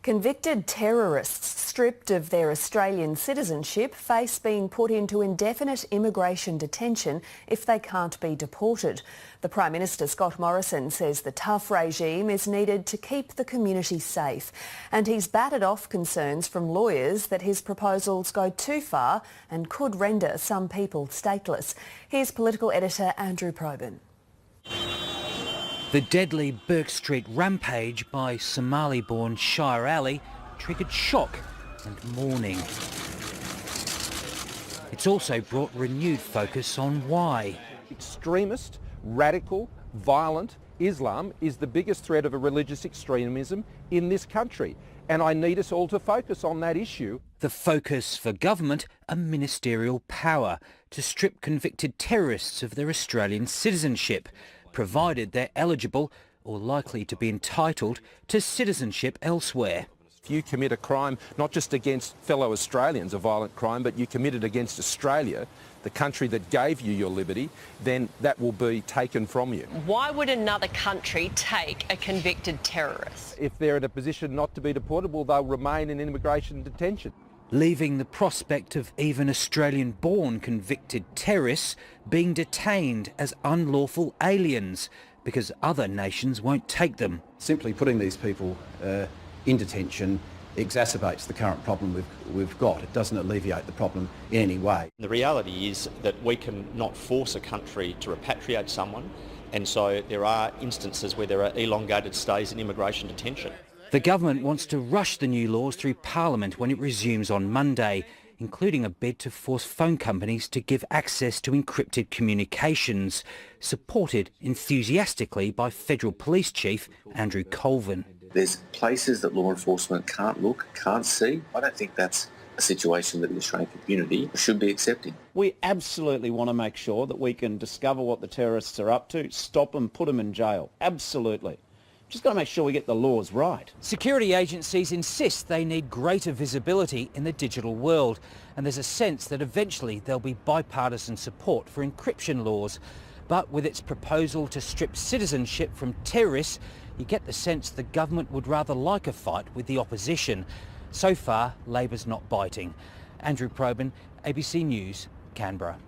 Convicted terrorists stripped of their Australian citizenship face being put into indefinite immigration detention if they can't be deported. The Prime Minister, Scott Morrison, says the tough regime is needed to keep the community safe. And he's batted off concerns from lawyers that his proposals go too far and could render some people stateless. Here's political editor Andrew Probyn. The deadly Burke Street rampage by Somali-born Shire Ali triggered shock and mourning. It's also brought renewed focus on why. Extremist, radical, violent Islam is the biggest threat of a religious extremism in this country. And I need us all to focus on that issue. The focus for government, a ministerial power to strip convicted terrorists of their Australian citizenship, provided they're eligible or likely to be entitled to citizenship elsewhere. If you commit a crime, not just against fellow Australians, a violent crime, but you commit it against Australia, the country that gave you your liberty, then that will be taken from you. Why would another country take a convicted terrorist? If they're in a position not to be deportable, they'll remain in immigration detention. Leaving the prospect of even Australian-born convicted terrorists being detained as unlawful aliens because other nations won't take them. Simply putting these people in detention exacerbates the current problem we've got. It doesn't alleviate the problem in any way. The reality is that we can not force a country to repatriate someone, and so there are instances where there are elongated stays in immigration detention. The government wants to rush the new laws through Parliament when it resumes on Monday, including a bid to force phone companies to give access to encrypted communications, supported enthusiastically by Federal Police Chief Andrew Colvin. There's places that law enforcement can't look, can't see. I don't think that's a situation that the Australian community should be accepting. We absolutely want to make sure that we can discover what the terrorists are up to, stop them, put them in jail. Absolutely. Just got to make sure we get the laws right. Security agencies insist they need greater visibility in the digital world, and there's a sense that eventually there'll be bipartisan support for encryption laws. But with its proposal to strip citizenship from terrorists, you get the sense the government would rather like a fight with the opposition. So far, Labor's not biting. Andrew Probyn, ABC News, Canberra.